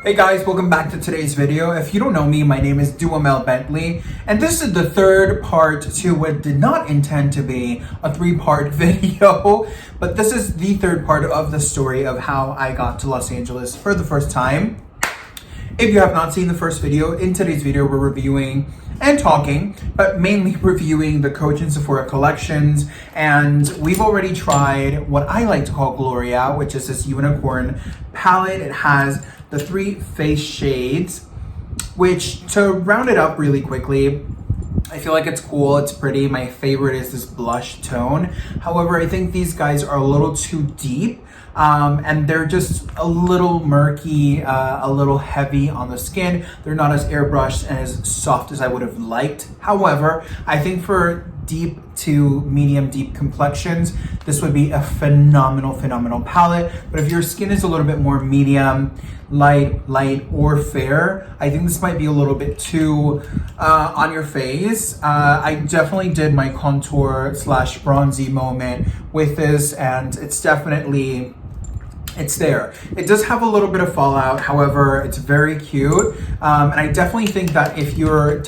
Hey guys, welcome back to today's video. If you don't know me, my name is Duhamel Bentley, and this is the third part to what did not intend to be a three-part video, but this is the third part of the story of how I got to Los Angeles for the first time. If you have not seen the first video, in today's video we're reviewing and talking, but mainly reviewing the Coach and Sephora collections, and we've already tried what I like to call Gloria, which is this unicorn palette. It has the 3 face shades, which, to round it up really quickly, I feel like it's cool, it's pretty. My favorite is this blush tone. However, I think these guys are a little too deep, and they're just a little murky, a little heavy on the skin. They're not as airbrushed and as soft as I would have liked. However, I think for deep to medium deep complexions, this would be a phenomenal palette. But if your skin is a little bit more medium, light or fair, I think this might be a little bit too on your face. I definitely did my contour slash bronzy moment with this, and it's definitely, it's there. It does have a little bit of fallout, however, it's very cute. And I definitely think that if you're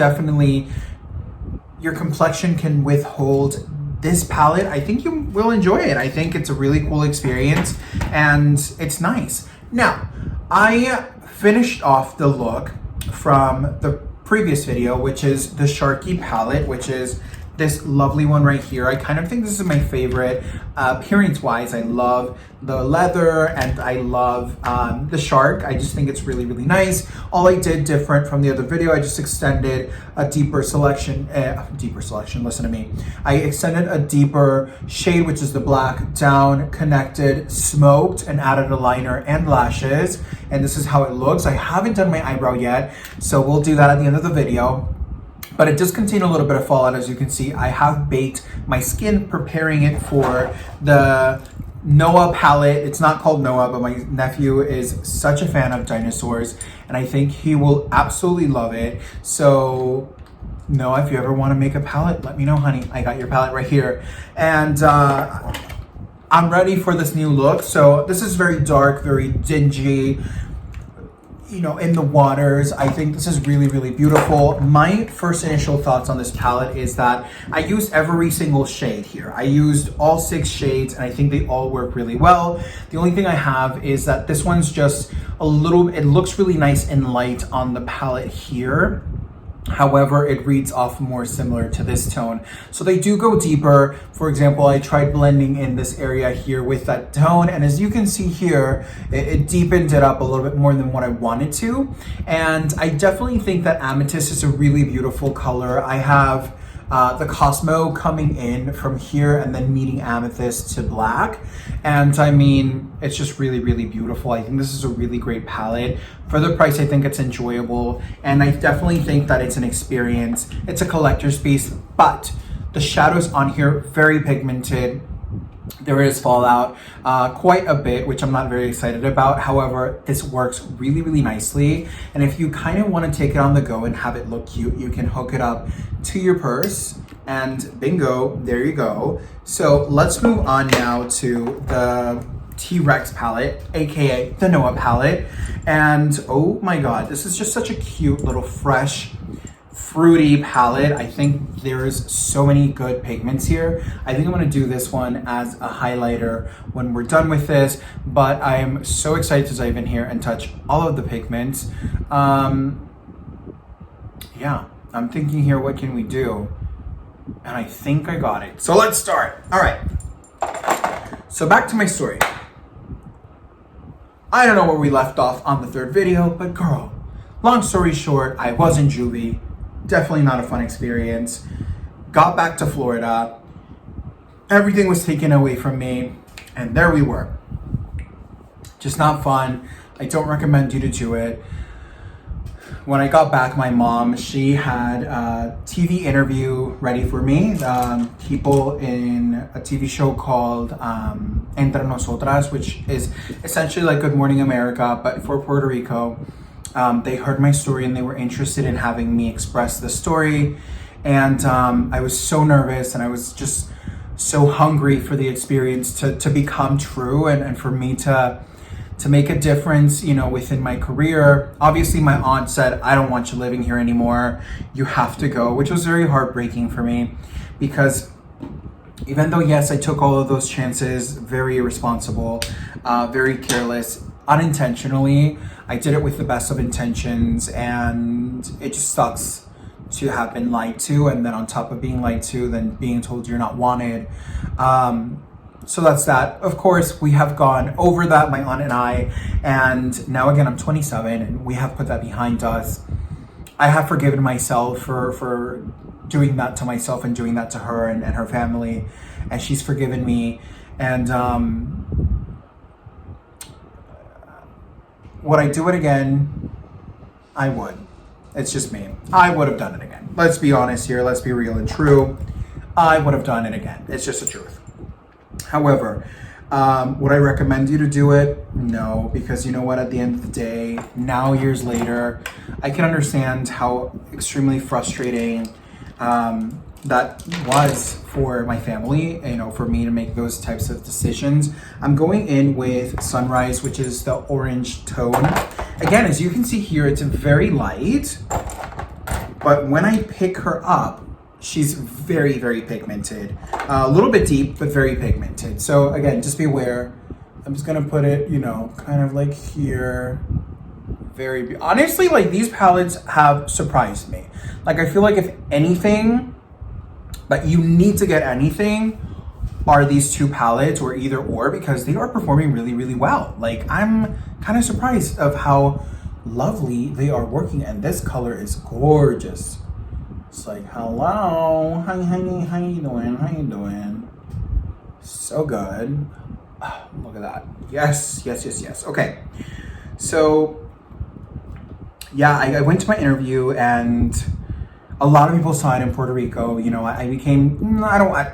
your complexion can withhold this palette, I think you will enjoy it. I think it's a really cool experience and it's nice. Now, I finished off the look from the previous video, which is the Sharky Palette, which is this lovely one right here. I kind of think this is my favorite appearance-wise. I love the leather and I love the shark. I just think it's really nice. All I did different from the other video, I just extended a deeper selection, listen to me. I extended a deeper shade, which is the black, down, connected, smoked, and added a liner and lashes. And this is how it looks. I haven't done my eyebrow yet, so we'll do that at the end of the video. But it does contain a little bit of fallout, as you can see. I have baked my skin, preparing it for the Noah palette. It's not called Noah, but my nephew is such a fan of dinosaurs, and I think he will absolutely love it. So, Noah, if you ever want to make a palette, let me know, honey. I got your palette right here. And I'm ready for this new look. So this is very dark, very dingy, you know, in the waters. I think this is really beautiful. My first initial thoughts on this palette is that I used every single shade here. I used all 6 shades and I think they all work really well. The only thing I have is that this one's just a little, it looks really nice and light on the palette here. However, it reads off more similar to this tone. So they do go deeper. For example, I tried blending in this area here with that tone, and as you can see here, it deepened it up a little bit more than what I wanted to. And I definitely think that amethyst is a really beautiful color. I have the Cosmo coming in from here and then meeting amethyst to black. And I mean, it's just really beautiful. I think this is a really great palette. For the price, I think it's enjoyable. And I definitely think that it's an experience. It's a collector's piece, but the shadows on here, very pigmented. There is fallout quite a bit, which I'm not very excited about. However, this works really nicely. And if you kind of want to take it on the go and have it look cute, you can hook it up to your purse and bingo, there you go. So let's move on now to the T-Rex palette, aka the Noah palette. And oh my god, this is just such a cute little fresh fruity palette. I think there's so many good pigments here. I think I'm gonna do this one as a highlighter when we're done with this, but I'm so excited to dive in here and touch all of the pigments. Yeah, I'm thinking here, what can we do? And I think I got it. So let's start. All right. So back to my story. I don't know where we left off on the third video, but girl, long story short, I was in juvie. Definitely not a fun experience. Got back to Florida. Everything was taken away from me. And there we were. Just not fun. I don't recommend you to do it. When I got back, my mom, she had a TV interview ready for me. People in a TV show called Entre Nosotras, which is essentially like Good Morning America, but for Puerto Rico. They heard my story and they were interested in having me express the story. And I was so nervous and I was just so hungry for the experience to become true and for me to to make a difference, you know, within my career. Obviously, my aunt said, I don't want you living here anymore. You have to go, which was very heartbreaking for me because even though, yes, I took all of those chances, very irresponsible, very careless, unintentionally, I did it with the best of intentions, and it just sucks to have been lied to, and then on top of being lied to, then being told you're not wanted. So that's that. Of course, we have gone over that, my aunt and I, and now again, I'm 27, and we have put that behind us. I have forgiven myself for doing that to myself and doing that to her and her family, and she's forgiven me. And would I do it again? I would. It's just me. I would have done it again. Let's be honest here. Let's be real and true. I would have done it again. It's just the truth. However, would I recommend you to do it? No, because you know what? At the end of the day, now years later, I can understand how extremely frustrating that was for my family, you know, for me to make those types of decisions. I'm going in with Sunrise, which is the orange tone. Again, as you can see here, it's very light, but when I pick her up, she's very, very pigmented. A little bit deep, but very pigmented. So again, just be aware. I'm just gonna put it, you know, kind of like here. Honestly, like these palettes have surprised me. Like I feel like if anything, but you need to get anything, are these two palettes or either or, because they are performing really, really well. Like I'm kind of surprised of how lovely they are working, and this color is gorgeous. It's like, hello, hi honey, how you doing? How you doing? So good. Oh, look at that. Yes, yes, yes, yes. Okay, so yeah, I went to my interview, and a lot of people saw it in Puerto Rico. You know, I became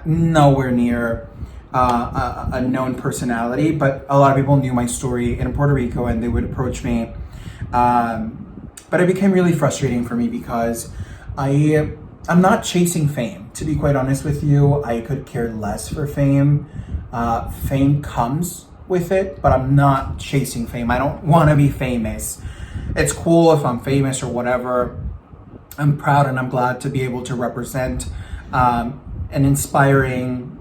nowhere near a known personality, but a lot of people knew my story in Puerto Rico, and they would approach me. But it became really frustrating for me because I'm not chasing fame. To be quite honest with you, I could care less for fame. Fame comes with it, but I'm not chasing fame. I don't want to be famous. It's cool if I'm famous or whatever. I'm proud and I'm glad to be able to represent an inspiring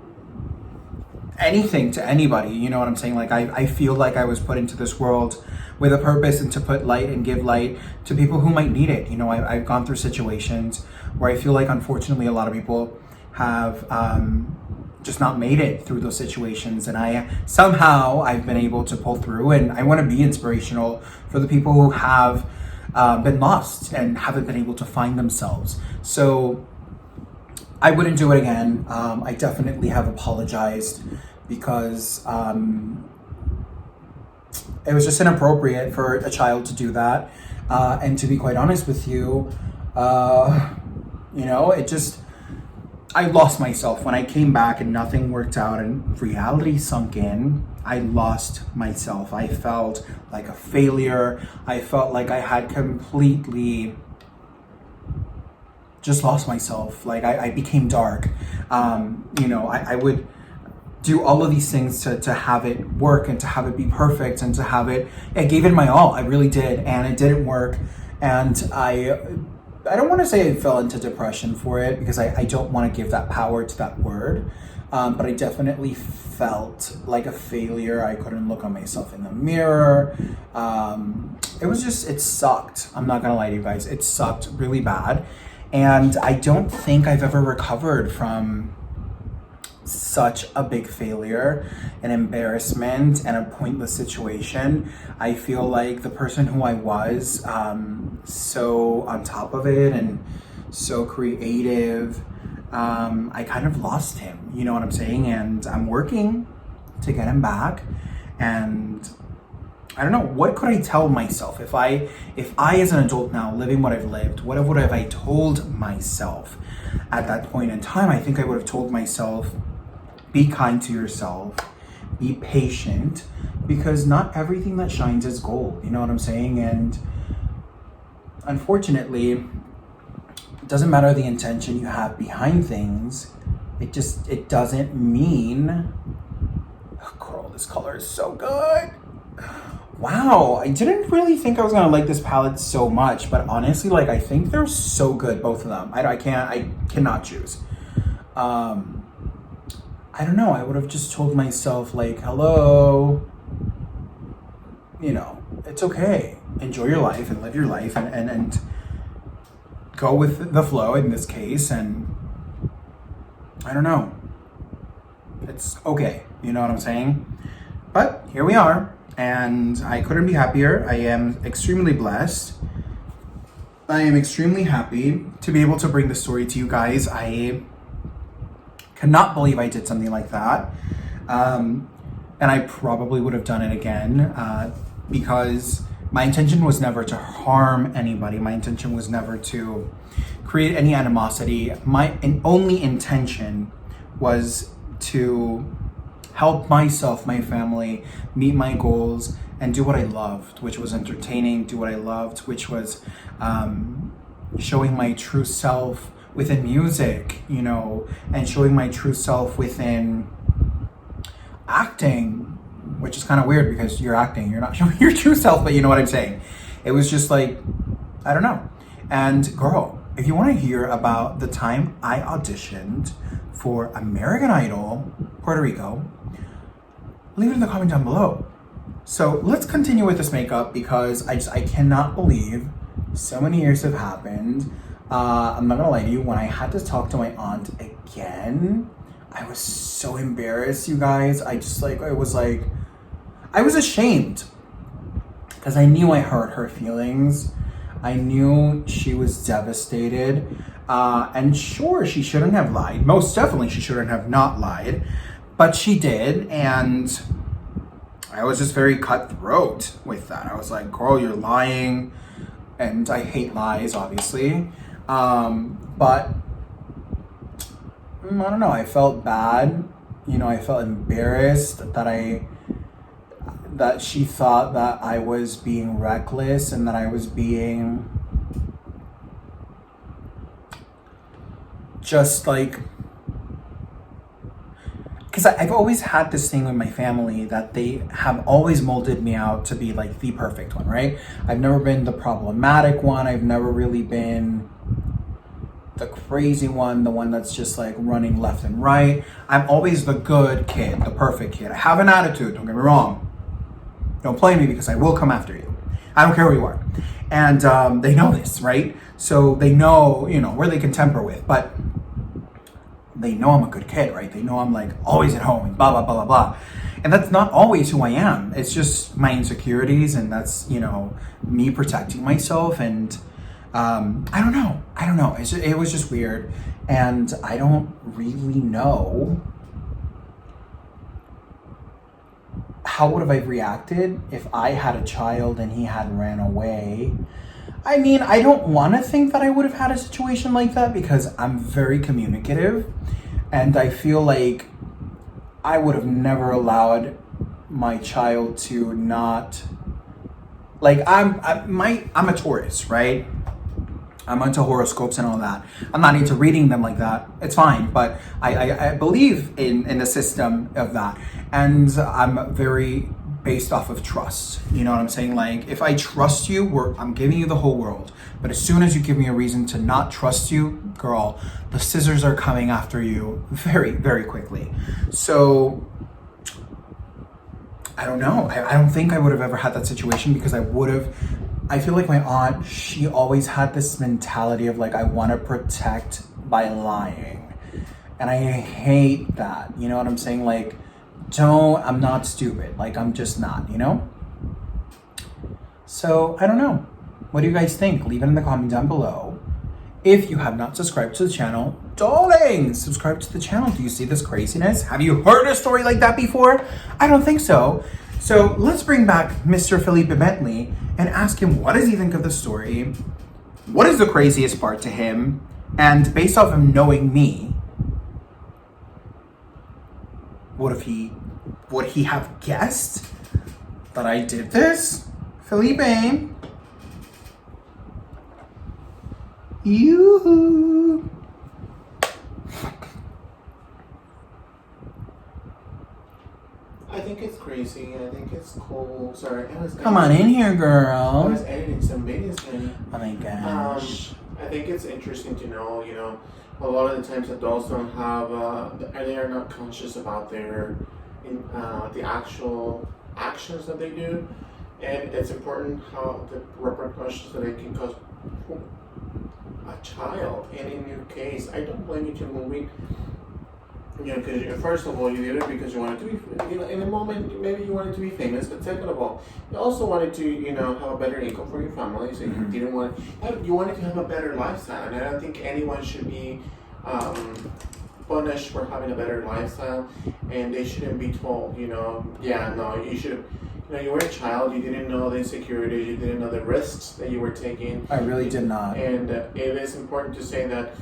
anything to anybody. You know what I'm saying? Like I feel like I was put into this world with a purpose and to put light and give light to people who might need it. You know, I've gone through situations where I feel like unfortunately a lot of people have just not made it through those situations, and I've been able to pull through, and I want to be inspirational for the people who have been lost and haven't been able to find themselves. So I wouldn't do it again. I definitely have apologized because it was just inappropriate for a child to do that. And to be quite honest with you, you know, I lost myself when I came back and nothing worked out and reality sunk in. I lost myself. I felt like a failure. I felt like I had completely just lost myself. Like I became dark. You know, I would do all of these things to have it work and to have it be perfect and to have it. I gave it my all. I really did, and it didn't work. And I don't want to say I fell into depression for it, because I don't want to give that power to that word. But I definitely felt like a failure. I couldn't look on myself in the mirror. It sucked. I'm not gonna lie to you guys. It sucked really bad. And I don't think I've ever recovered from such a big failure, an embarrassment, and a pointless situation. I feel like the person who I was, so on top of it and so creative, I kind of lost him, you know what I'm saying? And I'm working to get him back. And I don't know, what could I tell myself if I as an adult now, living what I've lived, what would have I told myself at that point in time? I think I would have told myself, be kind to yourself, be patient, because not everything that shines is gold, you know what I'm saying? And unfortunately, it doesn't matter the intention you have behind things, it doesn't mean, oh, girl, this color is so good. wow, I didn't really think I was gonna like this palette so much, but honestly, like, I think they're so good, both of them. I cannot choose. I don't know, I would have just told myself, like, hello, you know, it's okay. Enjoy your life and live your life and go with the flow in this case, and I don't know. It's okay, you know what I'm saying? But here we are, and I couldn't be happier. I am extremely blessed. I am extremely happy to be able to bring this story to you guys. I cannot believe I did something like that. And I probably would have done it again because my intention was never to harm anybody. My intention was never to create any animosity. My only intention was to help myself, my family, meet my goals, and do what I loved, which was entertaining, do what I loved, which was showing my true self within music, you know, and showing my true self within acting, which is kind of weird because you're acting, you're not showing your true self, but you know what I'm saying. It was just like, I don't know. And girl, if you want to hear about the time I auditioned for American Idol Puerto Rico, leave it in the comment down below. So let's continue with this makeup because I cannot believe so many years have happened. I'm not gonna lie to you, when I had to talk to my aunt again, I was so embarrassed, you guys. I was ashamed because I knew I hurt her feelings. I knew she was devastated. And sure, she shouldn't have lied. Most definitely she shouldn't have not lied, but she did. And I was just very cutthroat with that. I was like, girl, you're lying. And I hate lies, obviously. But I don't know, I felt bad. You know, I felt embarrassed that she thought that I was being reckless and that I was being just like, because I've always had this thing with my family that they have always molded me out to be like the perfect one, right? I've never been the problematic one. I've never really been the crazy one, the one that's just like running left and right. I'm always the good kid, the perfect kid. I have an attitude, don't get me wrong. Don't play me because I will come after you. I don't care who you are. And they know this, right? So they know, you know, where they can temper with, but they know I'm a good kid, right? They know I'm like always at home and blah, blah, blah, blah, blah. And that's not always who I am. It's just my insecurities, and that's, you know, me protecting myself. And I don't know. It was just weird. And I don't really know how would have I reacted if I had a child and he had ran away. I mean, I don't want to think that I would have had a situation like that because I'm very communicative, and I feel like I would have never allowed my child to not, like, I'm a Taurus, right? I'm into horoscopes and all that. I'm not into reading them like that. It's fine, but I believe in the system of that. And I'm very based off of trust. You know what I'm saying? Like, if I trust you, I'm giving you the whole world. But as soon as you give me a reason to not trust you, girl, the scissors are coming after you very, very quickly. So I don't know. I don't think I would have ever had that situation because I feel like my aunt, she always had this mentality of like, I want to protect by lying. And I hate that. You know what I'm saying? Like, I'm not stupid. Like, I'm just not, you know? So, I don't know. What do you guys think? Leave it in the comment down below. If you have not subscribed to the channel, darling, subscribe to the channel. Do you see this craziness? Have you heard a story like that before? I don't think so. So let's bring back Mr. Felipe Bentley and ask him, what does he think of the story? What is the craziest part to him? And based off him knowing me, would he have guessed that I did this? Felipe. Yoo-hoo. I think think it's crazy. I think it's cool. Sorry, Come on in here, I girl. was editing some videos, honey. Oh my gosh. I think it's interesting to know, a lot of the times adults don't have, they are not conscious about the actual actions that they do, and it's important how the repercussions that it can cause a child. And in your case, I don't blame you to moving. Because first of all, you did it because you wanted to be, in the moment, maybe you wanted to be famous, but second of all, you also wanted to, have a better income for your family, so you didn't you wanted to have a better lifestyle, and I don't think anyone should be punished for having a better lifestyle, and they shouldn't be told, yeah, no, you should, you were a child, you didn't know the insecurities, you didn't know the risks that you were taking. I really did not. And it is important to say that,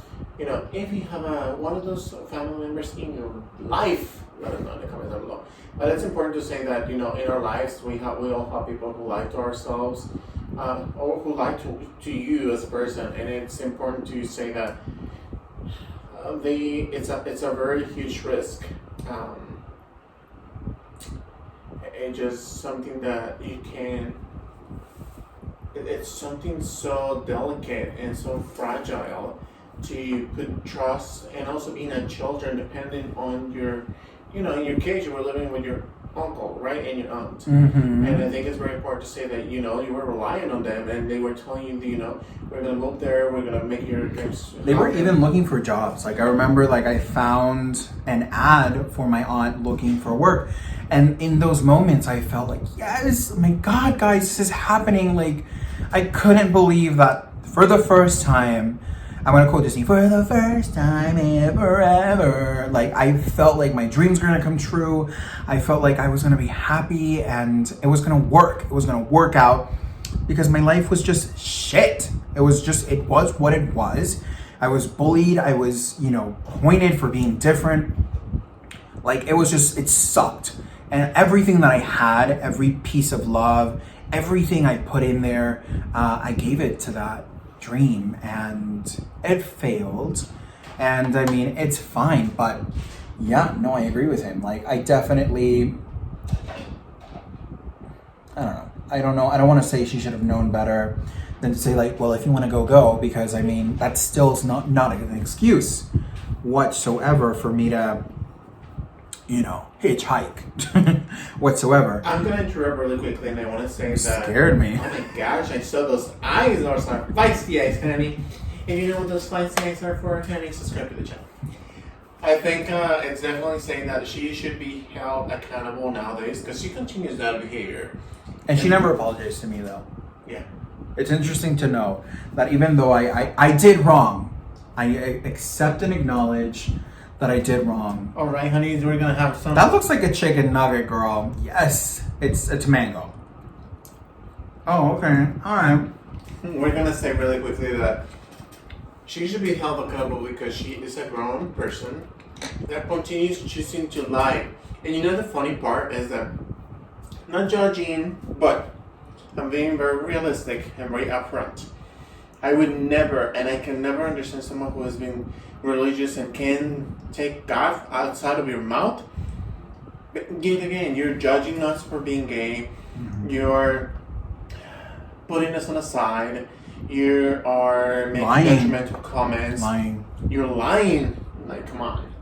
if you have one of those family members in your life, let them know in the comments down below. But it's important to say that, in our lives, we all have people who lie to ourselves, or who lie to you as a person. And it's important to say that it's a very huge risk. It's just something that it's something so delicate and so fragile to put trust, and also being a children depending on your, in your case, you were living with your uncle, right, and your aunt. And I think it's very important to say that, you were relying on them, and they were telling you, we're going to move there, we're going to make your dreams happen. They were even looking for jobs. Like, I remember, I found an ad for my aunt looking for work. And in those moments, I felt like, yes, oh my God, guys, this is happening. Like, I couldn't believe that for the first time, I'm going to quote Disney, for the first time ever, ever. Like, I felt like my dreams were going to come true. I felt like I was going to be happy, and it was going to work. It was going to work out, because my life was just shit. It was what it was. I was bullied. I was, pointed for being different. Like, it sucked. And everything that I had, every piece of love, everything I put in there, I gave it to that dream, and it failed. And I mean, it's fine, but yeah, no, I agree with him. Like, I definitely, I don't know. I don't want to say she should have known better than to say, well, if you want to go, because I mean, that still is not an excuse whatsoever for me to, hitchhike whatsoever. I'm going to interrupt really quickly, and I want to say that... Scared me. Oh my gosh, I saw those eyes are so feisty eyes, honey. And you know what those feisty eyes are for, honey? Subscribe to the channel. I think it's definitely saying that she should be held accountable nowadays, because she continues that behavior. And she never apologized to me, though. Yeah. It's interesting to know that even though I did wrong, I accept and acknowledge that I did wrong. All right, honeys, we're gonna have some. That looks like a chicken nugget, girl. Yes, it's mango. Oh, okay, all right. We're gonna say really quickly that she should be held accountable because she is a grown person that continues choosing to lie. And the funny part is that, not judging, but I'm being very realistic and very upfront. I would never, and I can never understand someone who has been religious and can take God outside of your mouth. But yet again, you're judging us for being gay. You're putting us on the side. You are making judgmental comments. You're lying. Like, come on.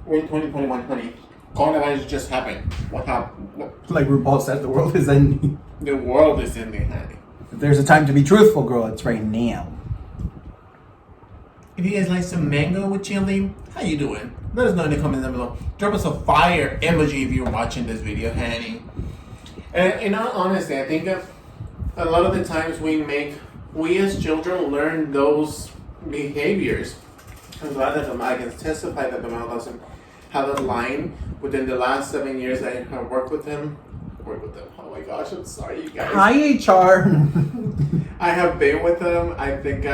We're in 2021, honey. Coronavirus just happened. What happened? Like RuPaul said, the world is ending. The world is ending, honey. If there's a time to be truthful, girl, it's right now. If you guys like some mango with chili, how you doing? Let us know in the comments down below. Drop us a fire emoji if you're watching this video, honey. And in all honesty, I think that a lot of the times we as children learn those behaviors. I'm glad that I can testify that the man doesn't have that line. Within the last 7 years I have worked with him. Oh my gosh, I'm sorry, you guys. Hi, HR. I have been with him. I think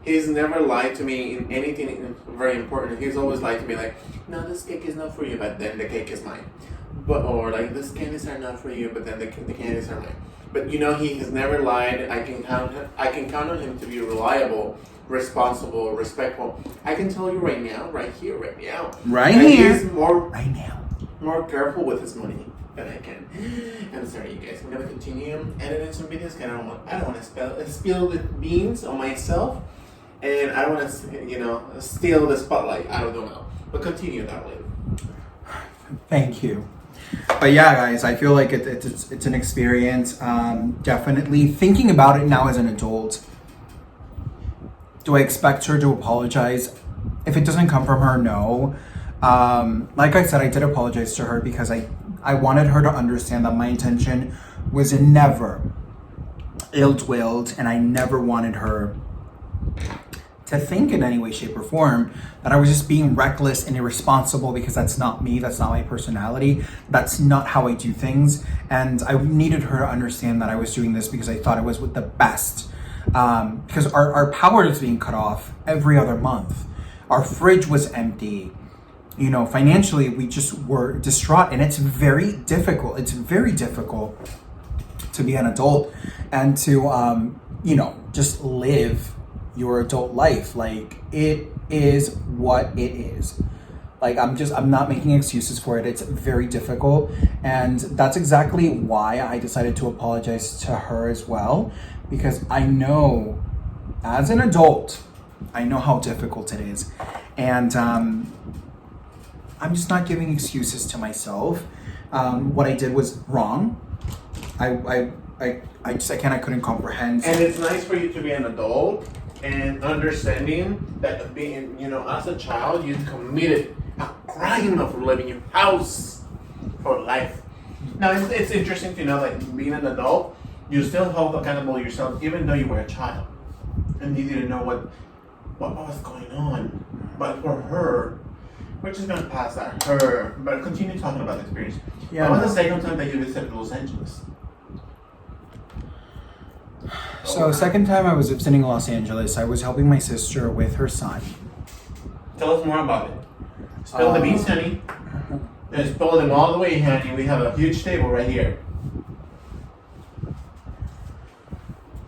he's never lied to me in anything very important. He's always lied to me like, no, this cake is not for you, but then the cake is mine. Or like, this candies are not for you, but then the candies are mine. But he has never lied. I can count on him to be reliable, responsible, respectful. I can tell you right now, right here, right now. Right here. He's more, right now. more careful with his money than I can. I'm sorry, you guys. I'm gonna continue editing some videos. I don't want to spill the beans on myself, and I don't want to, steal the spotlight. I don't know. But continue, darling. Thank you. But yeah, guys, I feel like it's an experience. Definitely thinking about it now as an adult. Do I expect her to apologize? If it doesn't come from her, no. Like I said, I did apologize to her because I wanted her to understand that my intention was never ill-willed, and I never wanted her to think in any way, shape, or form that I was just being reckless and irresponsible, because that's not me, that's not my personality, that's not how I do things. And I needed her to understand that I was doing this because I thought it was with the best. Because our power is being cut off every other month. Our fridge was empty. Financially, we just were distraught, and it's very difficult. It's very difficult to be an adult and to, just live your adult life. Like, it is what it is. Like, I'm not making excuses for it. It's very difficult. And that's exactly why I decided to apologize to her as well. Because I know, as an adult, I know how difficult it is. And I'm just not giving excuses to myself. What I did was wrong. I couldn't comprehend. And it's nice for you to be an adult and understanding that being, as a child, you committed a crime of leaving your house for life. Now, it's interesting to know that being an adult, you still hold accountable yourself, even though you were a child, and you didn't know what was going on. But for her, we're just gonna pass that. But continue talking about the experience. Yeah. What was the second time that you visited Los Angeles? So, second time I was visiting Los Angeles, I was helping my sister with her son. Tell us more about it. Spill the beans, honey. Just spill them all the way, honey. We have a huge table right here.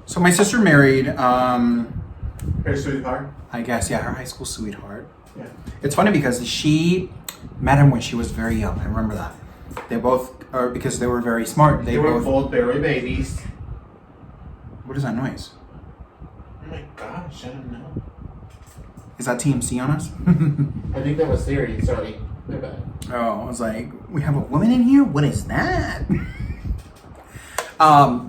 So my sister married, Her sweetheart? I guess, yeah, her high school sweetheart. Yeah. It's funny because she met him when she was very young. I remember that. They both, because they were very smart. They were both very babies. What is that noise? Oh my gosh, I don't know. Is that TMC on us? I think that was Siri, sorry. My bad. Oh, I was like, we have a woman in here? What is that?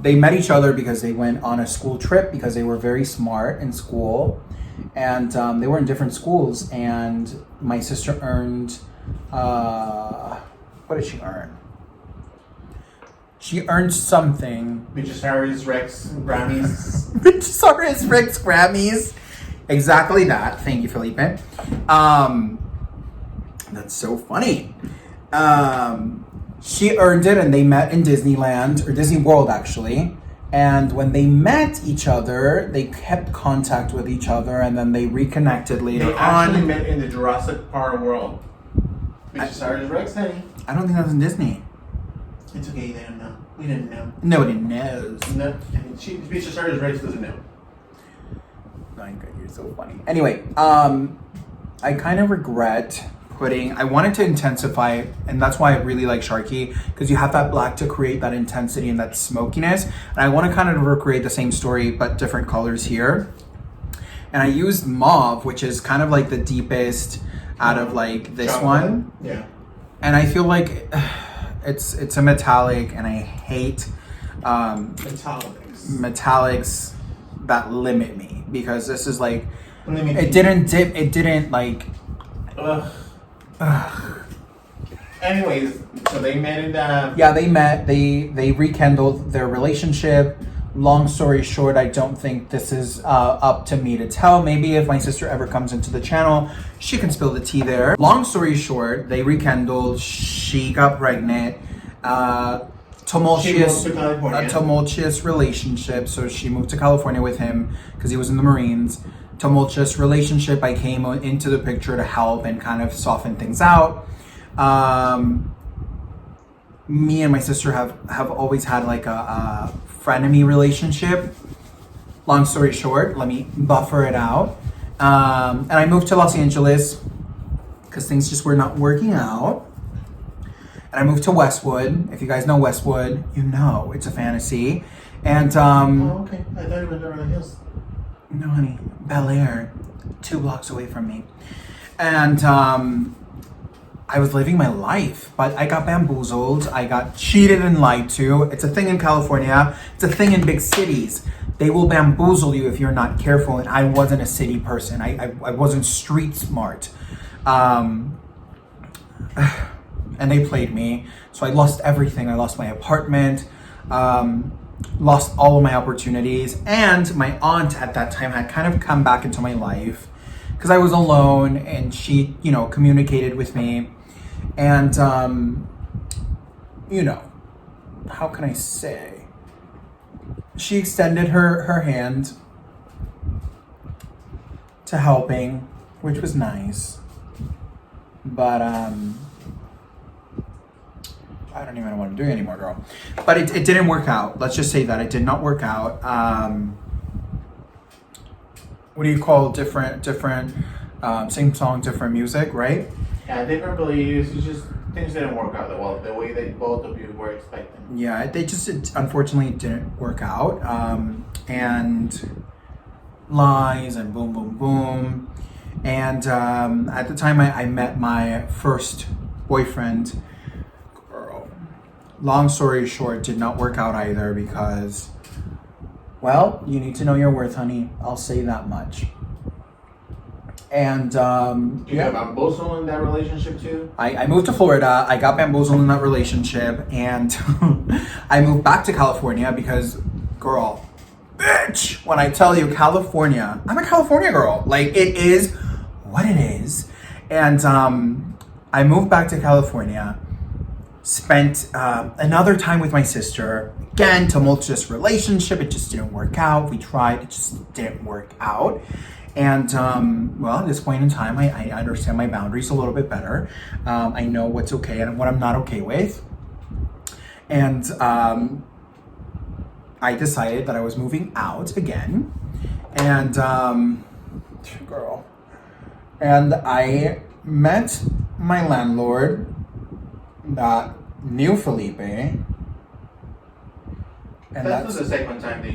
They met each other because they went on a school trip because they were very smart in school. And they were in different schools. And my sister earned, what did she earn? She earned something. Bitchosaurus Rex Grammys. Bitchosaurus Rex Grammys. Exactly that. Thank you, Felipe. That's so funny. She earned it, and they met in Disneyland, or Disney World, actually. And when they met each other, they kept contact with each other, and then they reconnected later They actually met in the Jurassic Park world. Bitchosaurus Rex, honey. I don't think that was in Disney. It's okay, they don't know. We didn't know. Nobody knows. No, Bitchosaurus Rex doesn't know. Oh my God, you're so funny. Anyway, I kind of regret I wanted to intensify, and that's why I really like Sharky, because you have that black to create that intensity and that smokiness. And I want to kind of recreate the same story, but different colors here. And I used Mauve, which is kind of like the deepest out of like this Chocolate. one. Yeah. And I feel like it's a metallic, and I hate metallics that limit me, because this is like, it didn't dip, it didn't like, Anyways, so they met in the... Yeah, they met. They rekindled their relationship. Long story short, I don't think this is up to me to tell. Maybe if my sister ever comes into the channel, she can spill the tea there. Long story short, they rekindled. She got pregnant. Tumultuous relationship. So she moved to California with him because he was in the Marines. Tumultuous relationship. I came into the picture to help and kind of soften things out. Me and my sister have always had like a frenemy relationship. Long story short, let me buffer it out. And I moved to Los Angeles because things just were not working out. and I moved to Westwood. If you guys know Westwood, you know it's a fantasy. And Oh, okay. I thought you were in Beverly Hills. no, honey, Bel Air, 2 blocks away from me. And I was living my life, but I got bamboozled. I got cheated and lied to. It's a thing in California. It's a thing in big cities. They will bamboozle you if you're not careful. And I wasn't a city person. I wasn't street smart. And they played me. So I lost everything. I lost my apartment, lost all of my opportunities. And my aunt at that time had kind of come back into my life because I was alone, and she, communicated with me. And, how can I say? She extended her hand to helping, which was nice. But, I don't even know what I'm doing anymore, girl. But it didn't work out. Let's just say that it did not work out. What do you call different same song, different music, right? Yeah, different beliefs. It's just things didn't work out well the way that both of you were expecting. Yeah, it unfortunately didn't work out. And lies and boom, boom, boom. And at the time I met my first boyfriend. Girl, long story short, did not work out either because, well, you need to know your worth, honey. I'll say that much. And You got bamboozled in that relationship too? I moved to Florida. I got bamboozled in that relationship, and I moved back to California because, girl, bitch, when I tell you California, I'm a California girl. Like, it is what it is. And I moved back to California, spent another time with my sister. Again, tumultuous relationship. It just didn't work out. We tried. It just didn't work out. And, well, at this point in time, I understand my boundaries a little bit better. I know what's okay and what I'm not okay with. And I decided that I was moving out again. And, girl. And I met my landlord that knew Felipe. And that's the second time that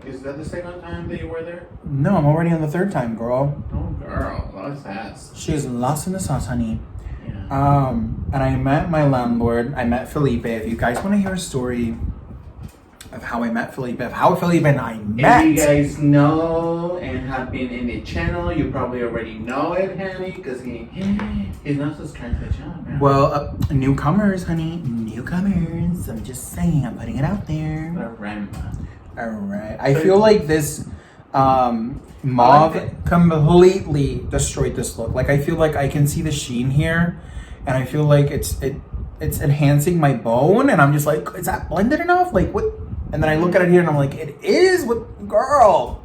is that the second time that you were there? No, I'm already on the 3rd time, girl. Oh, girl, that was fast. She's lost in the sauce, honey. Yeah. And I met my landlord. I met Felipe. If you guys want to hear a story of how I met Felipe, of how Felipe and I met. If you guys know and have been in the channel, you probably already know it, honey, because he's not subscribed to the channel, man. Well, newcomers, honey. Newcomers. I'm just saying. I'm putting it out there. All right. I feel like this mauve completely destroyed this look. Like, I feel like I can see the sheen here, and I feel like it's enhancing my bone, and I'm just like, is that blended enough? Like, what? And then I look at it here, and I'm like, it is. What, girl?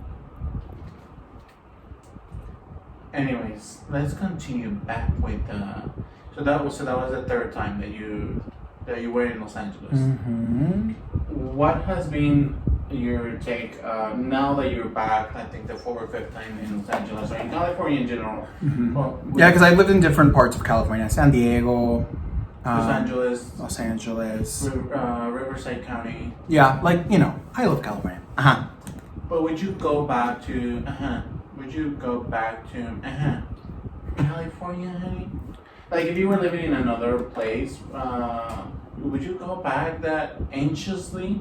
Anyways, let's continue back with so that was the 3rd time that you were in Los Angeles. Mm-hmm. What has been your take now that you're back? I think the 4th or 5th time in Los Angeles or in California in general. Mm-hmm. Well, Yeah, because I lived in different parts of California: San Diego, Los Angeles, Riverside County. Yeah, like, I love California. But would you go back to California, honey? Like, if you were living in another place, would you go back that anxiously?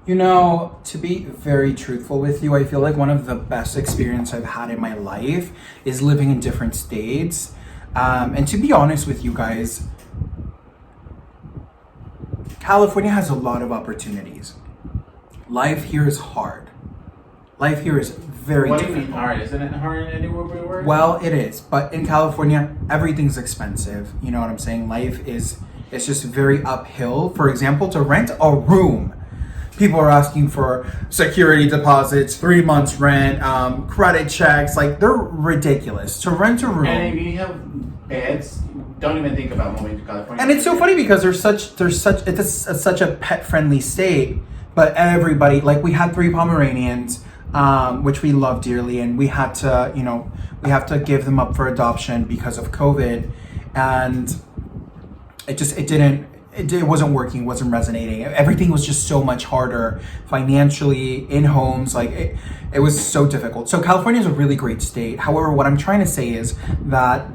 To be very truthful with you, I feel like one of the best experiences I've had in my life is living in different states. And to be honest with you guys, California has a lot of opportunities. Life here is hard. Life here is very difficult. What do you mean hard? Isn't it hard anywhere we work? Well, it is. But in California, everything's expensive. You know what I'm saying? Life is just very uphill. For example, to rent a room, people are asking for security deposits, 3 months rent, credit checks. Like, they're ridiculous. To rent a room. And if you have beds, don't even think about moving to California. And it's so funny because it's such a pet-friendly state. But everybody, like, we had 3 Pomeranians, which we love dearly, and we had to, we have to give them up for adoption because of COVID. And it wasn't working, wasn't resonating. Everything was just so much harder financially, in homes, like it was so difficult. So California is a really great state. However, what I'm trying to say is that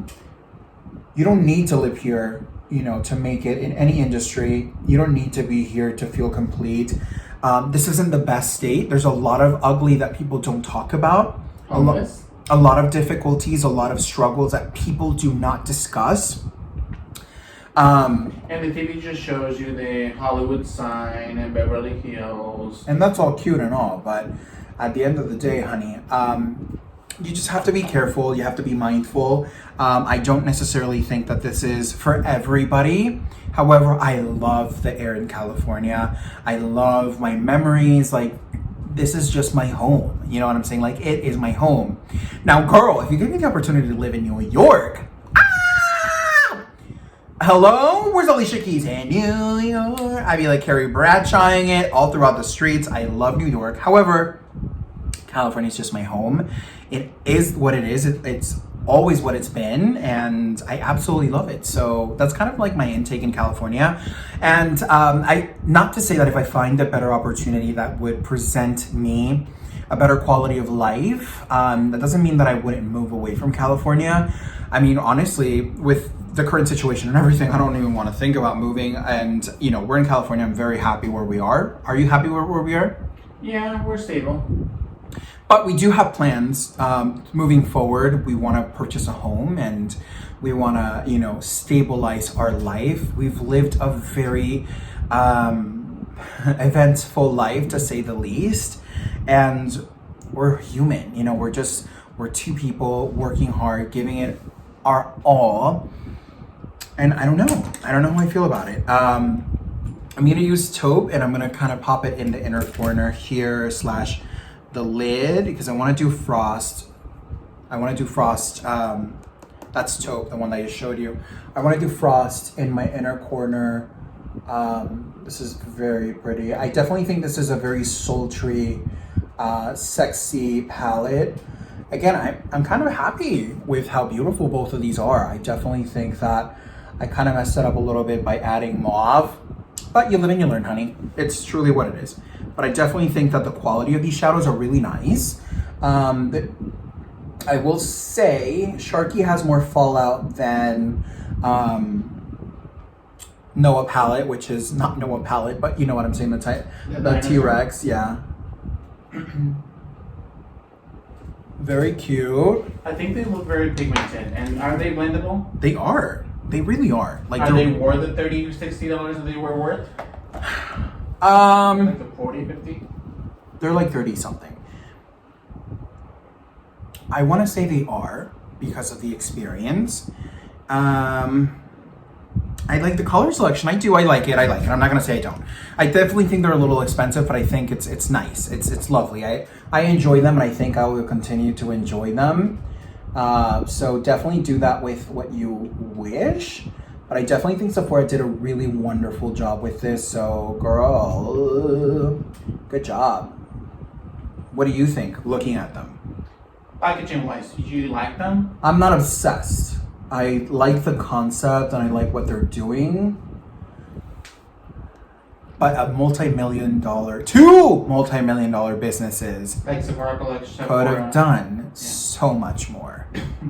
you don't need to live here, you know, to make it in any industry. You don't need to be here to feel complete. This isn't the best state. There's a lot of ugly that people don't talk about. A lot of difficulties, a lot of struggles that people do not discuss. And the TV just shows you the Hollywood sign and Beverly Hills. And that's all cute and all, but at the end of the day, honey, you just have to be careful. You have to be mindful. I don't necessarily think that this is for everybody. However, I love the air in California. I love my memories. Like, this is just my home. You know what I'm saying? Like, it is my home. Now, girl, if you give me the opportunity to live in New York, hello, where's Alicia Keys in New York? I'd be like Carrie Bradshawing it all throughout the streets. I love New York. However, California is just my home. It is what it is. It's always what it's been, and I absolutely love it. So that's kind of like my intake in California. And not to say that if I find a better opportunity that would present me a better quality of life, that doesn't mean that I wouldn't move away from California. I mean, honestly, with the current situation and everything, I don't even want to think about moving. And, you know, we're in California. I'm very happy where we are. Are you happy where we are? Yeah, we're stable. But we do have plans moving forward. We want to purchase a home and we want to, you know, stabilize our life. We've lived a very eventful life, to say the least. And we're human, you know, we're two people working hard, giving it our all. And I don't know how I feel about it. I'm gonna use taupe and I'm gonna kind of pop it in the inner corner here / the lid, because I want to do frost. That's taupe, the one that I just showed you. I want to do frost in my inner corner. This is very pretty. I definitely think this is a very sultry, sexy palette. Again, I'm kind of happy with how beautiful both of these are. I definitely think that I kind of messed it up a little bit by adding mauve, but you live and you learn, honey. It's truly what it is. But I definitely think that the quality of these shadows are really nice. I will say Sharky has more fallout than Noah Palette, which is not Noah Palette, but you know what I'm saying, the T-Rex, yeah. Very cute. I think they look very pigmented. And are they blendable? They are. They really are. Like, are they worth the $30 or $60 that they were worth? Like the 40, 50? They're like 30 something. I want to say they are because of the experience. I like the color selection. I like it. I'm not gonna say I don't. I definitely think they're a little expensive, but I think it's nice. It's lovely. I enjoy them, and I think I will continue to enjoy them. So definitely do that with what you wish. But I definitely think Sephora did a really wonderful job with this. So, girl, good job. What do you think, looking at them? Packaging wise, did you like them? I'm not obsessed. I like the concept and I like what they're doing. But two multi-million-dollar businesses like Sephora collection could have done so much more.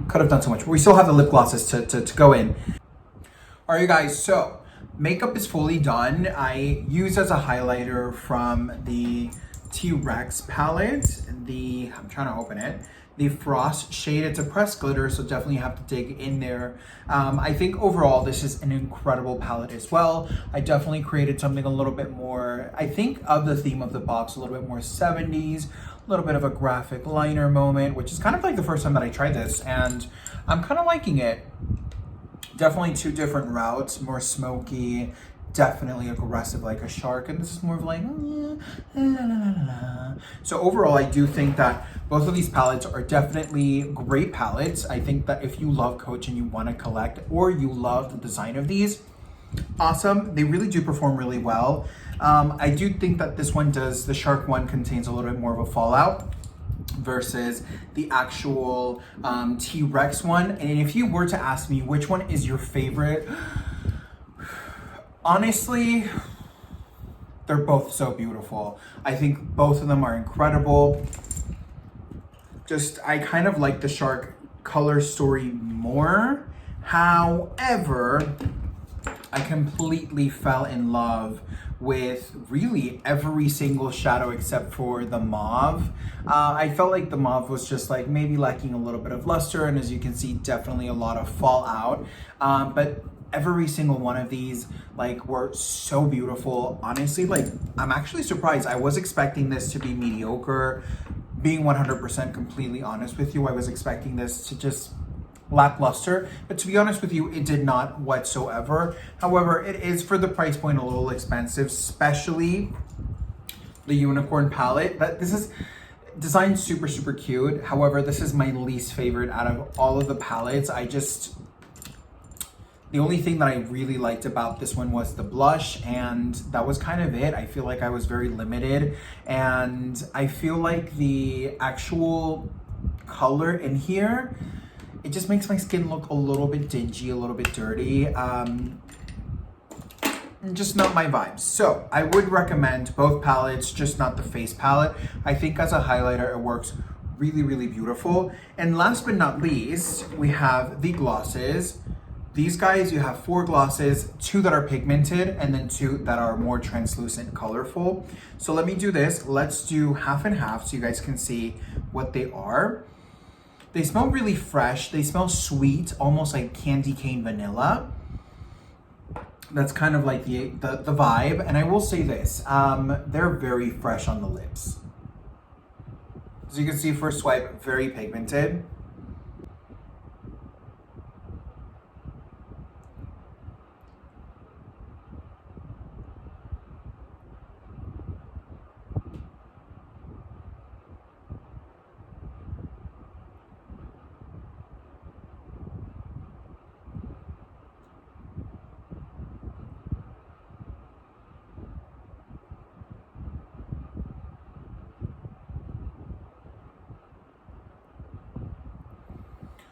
Could have done so much more. We still have the lip glosses to go in. All right, you guys, so makeup is fully done. I used as a highlighter from the T-Rex palette, I'm trying to open it, the Frost shade. It's a pressed glitter, so definitely have to dig in there. I think overall this is an incredible palette as well. I definitely created something a little bit more, I think, of the theme of the box, a little bit more 70s, a little bit of a graphic liner moment, which is kind of like the first time that I tried this, and I'm kind of liking it. Definitely two different routes, more smoky, definitely aggressive like a shark, and this is more of like So overall, I do think that both of these palettes are definitely great palettes. I think that if you love Coach and you want to collect, or you love the design of these, awesome. They really do perform really well. I do think that this one does, the shark one contains a little bit more of a fallout versus the actual T-Rex one. And if you were to ask me which one is your favorite, Honestly, they're both so beautiful. I think both of them are incredible. Just, I kind of like the Shark color story more. However, I completely fell in love with really every single shadow except for the Mauve. I felt like the Mauve was just like maybe lacking a little bit of luster, and as you can see, definitely a lot of fallout. But every single one of these like were so beautiful. Honestly, like I'm actually surprised. I was expecting this to be mediocre. Being 100% completely honest with you, I was expecting this to just lackluster, but to be honest with you, it did not whatsoever. However, it is for the price point a little expensive, especially the unicorn palette. But this is designed super cute. However, this is my least favorite out of all of the palettes. The only thing that I really liked about this one was the blush, and that was kind of it. I feel like I was very limited, and I feel like the actual color in here, it just makes my skin look a little bit dingy, a little bit dirty. Just not my vibes. So I would recommend both palettes, just not the face palette. I think as a highlighter, it works really beautiful. And last but not least, we have the glosses. These guys, you have 4 glosses, 2 that are pigmented, and then 2 that are more translucent, colorful. So let me do this. Let's do half and half so you guys can see what they are. They smell really fresh. They smell sweet, almost like candy cane vanilla. That's kind of like the vibe. And I will say this, they're very fresh on the lips. As you can see, first swipe, very pigmented.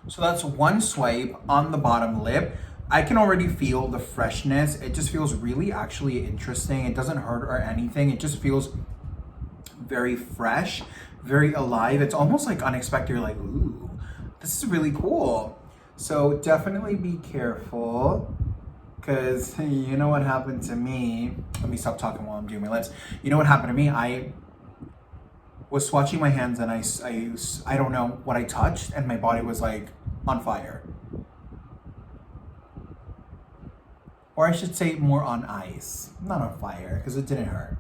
So that's one swipe on the bottom lip. I can already feel the freshness. It just feels really actually interesting. It doesn't hurt or anything. It just feels very fresh, very alive. It's almost like unexpected. You're like, ooh, this is really cool. So definitely be careful, because you know what happened to me. Let me stop talking while I'm doing my lips. You know what happened to me? I was swatching my hands, and I don't know what I touched, and my body was like on fire. Or I should say more on ice, not on fire, because it didn't hurt.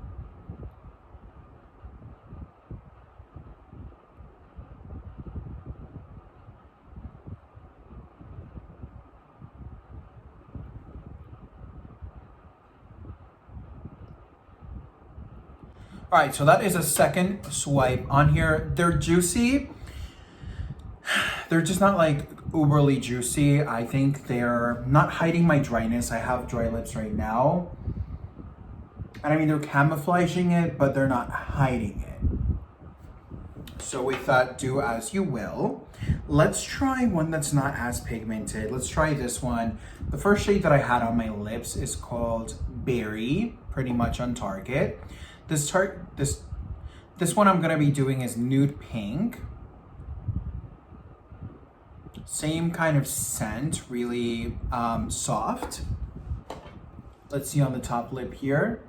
All right, so that is a second swipe on here. They're juicy. They're just not like uberly juicy. I think they're not hiding my dryness. I have dry lips right now. And I mean, they're camouflaging it, but they're not hiding it. So with that, do as you will. Let's try one that's not as pigmented. Let's try this one. The first shade that I had on my lips is called Berry, pretty much on Target. This one I'm gonna be doing is Nude Pink. Same kind of scent, really soft. Let's see on the top lip here.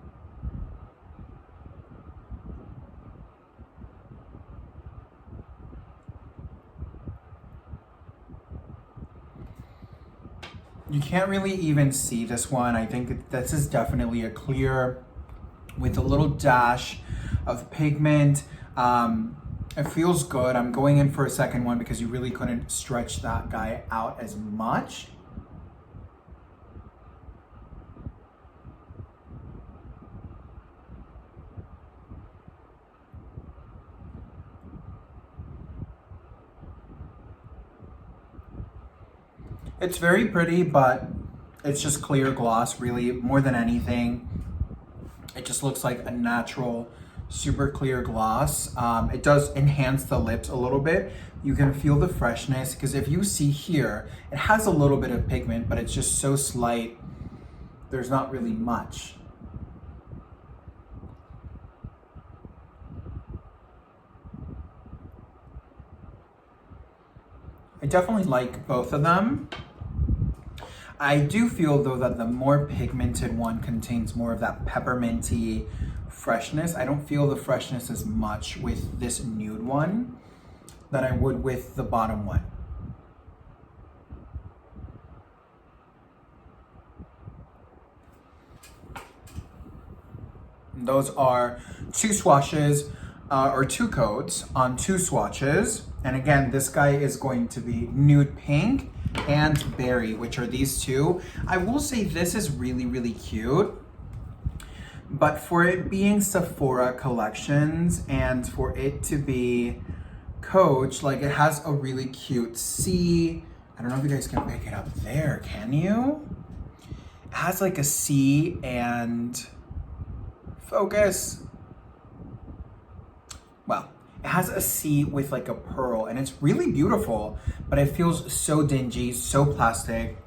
You can't really even see this one. I think this is definitely a clear with a little dash of pigment. It feels good. I'm going in for a second one because you really couldn't stretch that guy out as much. It's very pretty, but it's just clear gloss, really, more than anything. It just looks like a natural, super clear gloss. It does enhance the lips a little bit. You can feel the freshness, because if you see here, it has a little bit of pigment, but it's just so slight. there's not really much. I definitely like both of them. I do feel though that the more pigmented one contains more of that pepperminty freshness. I don't feel the freshness as much with this nude one than I would with the bottom one. Those are 2 swatches or 2 coats on 2 swatches. And again, this guy is going to be nude pink and berry, which are these 2. I will say this is really, really cute. But for it being Sephora collections and for it to be Coach, like it has a really cute C. I don't know if you guys can pick it up there, can you? It has like a C and focus. Well, it has a C with like a pearl and it's really beautiful, but it feels so dingy, so plastic.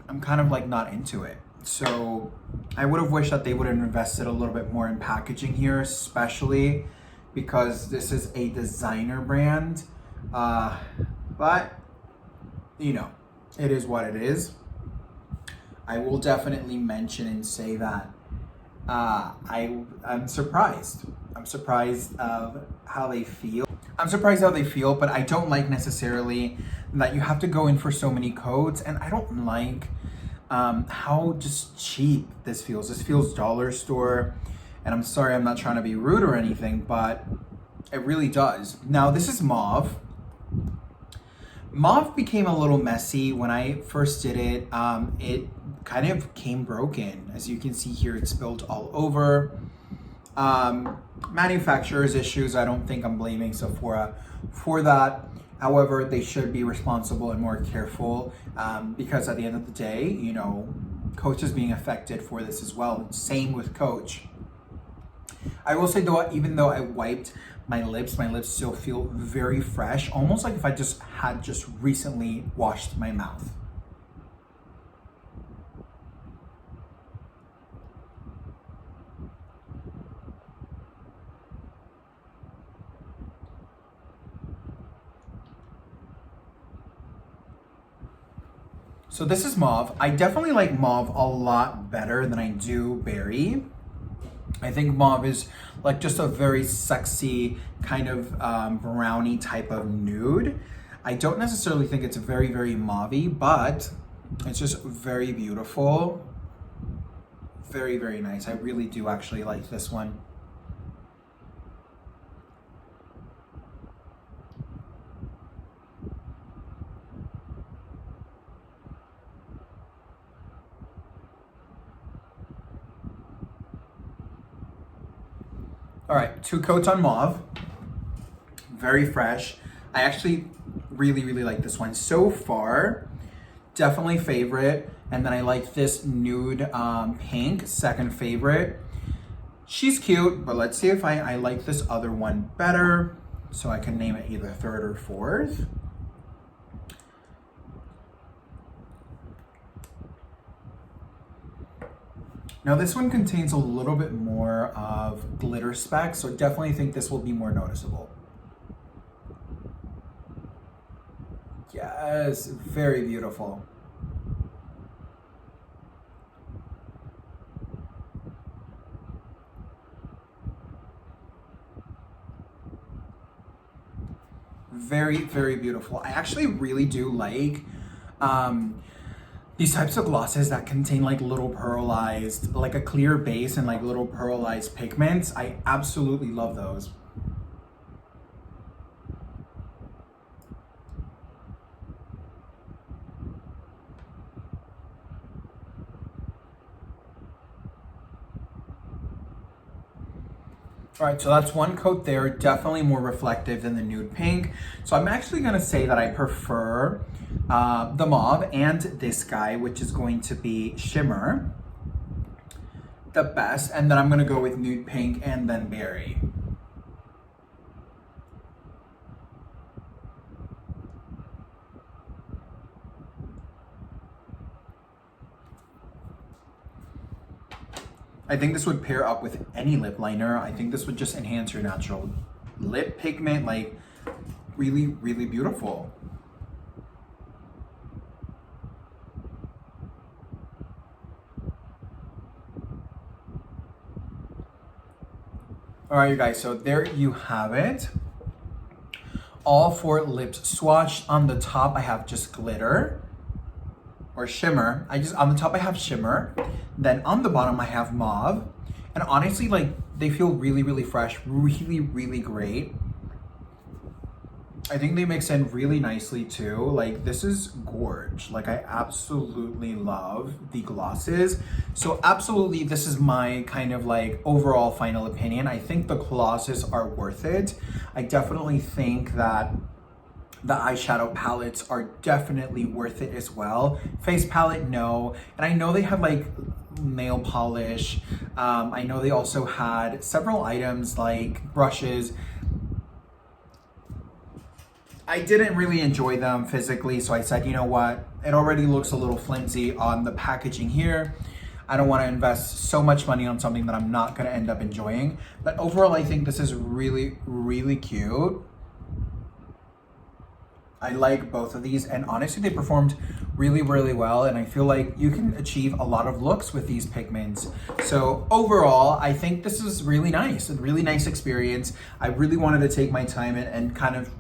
I'm kind of like not into it. So I would have wished that they would have invested a little bit more in packaging here, especially because this is a designer brand. But you know, it is what it is. I will definitely mention and say that I'm surprised. I'm surprised of how they feel. I'm surprised how they feel, but I don't like necessarily that you have to go in for so many codes, and I don't like how just cheap this feels. This feels dollar store, and I'm sorry, I'm not trying to be rude or anything, but it really does. Now, this is Mauve. Mauve became a little messy when I first did it. It kind of came broken. As you can see here, it's spilled all over. Manufacturer's issues, I don't think I'm blaming Sephora for that. However, they should be responsible and more careful because at the end of the day, you know, Coach is being affected for this as well. Same with Coach. I will say though, even though I wiped my lips still feel very fresh, almost like if I had just recently washed my mouth. So this is Mauve. I definitely like Mauve a lot better than I do Berry. I think Mauve is like just a very sexy kind of brownie type of nude. I don't necessarily think it's very, very mauve-y, but it's just very beautiful. Very, very nice. I really do actually like this one. All right, 2 coats on Mauve. Very fresh. I actually really, really like this one. So far, definitely favorite. And then I like this nude pink, second favorite. She's cute, but let's see if I like this other one better. So I can name it either third or fourth. Now this one contains a little bit more of glitter specks, so I definitely think this will be more noticeable. Yes, very beautiful. Very, very beautiful. I actually really do like these types of glosses that contain like little pearlized, like a clear base and like little pearlized pigments. I absolutely love those. All right, so that's one coat there, definitely more reflective than the nude pink. So I'm actually gonna say that I prefer the Mauve and this guy, which is going to be Shimmer, the best. And then I'm gonna go with nude pink and then Berry. I think this would pair up with any lip liner. I think this would just enhance your natural lip pigment, like really, really beautiful. All right, you guys, so there you have it. All 4 lips swatched. On the top, I have just glitter or shimmer. On the top, I have shimmer. Then on the bottom, I have mauve. And honestly, like, they feel really, really fresh, really, really great. I think they mix in really nicely too. Like, this is gorge. Like, I absolutely love the glosses. So absolutely, this is my kind of like overall final opinion. I think the glosses are worth it. I definitely think that the eyeshadow palettes are definitely worth it as well. Face palette, no. And I know they have like nail polish. I know they also had several items like brushes. I didn't really enjoy them physically, so I said, you know what? It already looks a little flimsy on the packaging here. I don't want to invest so much money on something that I'm not going to end up enjoying. But overall, I think this is really, really cute. I like both of these, and honestly, they performed really, really well, and I feel like you can achieve a lot of looks with these pigments. So overall, I think this is really nice, a really nice experience. I really wanted to take my time and kind of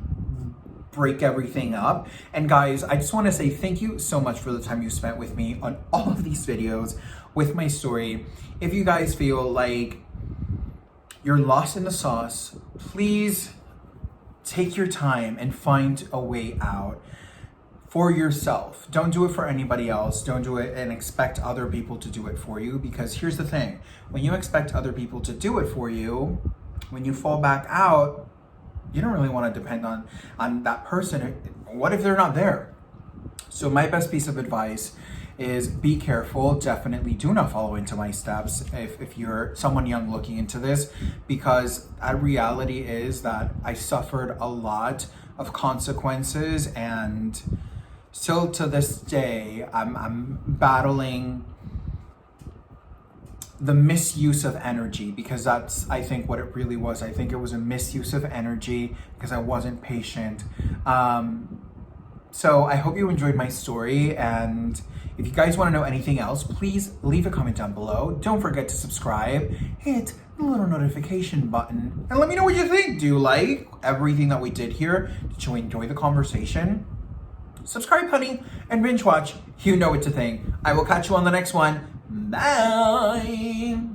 break everything up. And guys, I just want to say thank you so much for the time you spent with me on all of these videos with my story. If you guys feel like you're lost in the sauce, please take your time and find a way out for yourself. Don't do it for anybody else. Don't do it and expect other people to do it for you, because here's the thing. When you expect other people to do it for you, when you fall back out, you don't really want to depend on that person. What if they're not there? So my best piece of advice is be careful. Definitely do not follow into my steps if you're someone young looking into this, because the reality is that I suffered a lot of consequences, and still to this day, I'm battling the misuse of energy, because that's, I think, what it really was. I think it was a misuse of energy because I wasn't patient. So I hope you enjoyed my story, and if you guys want to know anything else, please leave a comment down below. Don't forget to subscribe, hit the little notification button, and let me know what you think. Do you like everything that we did here? Did you enjoy the conversation? Subscribe, honey, and binge watch. You know what to think. I will catch you on the next one. Bye.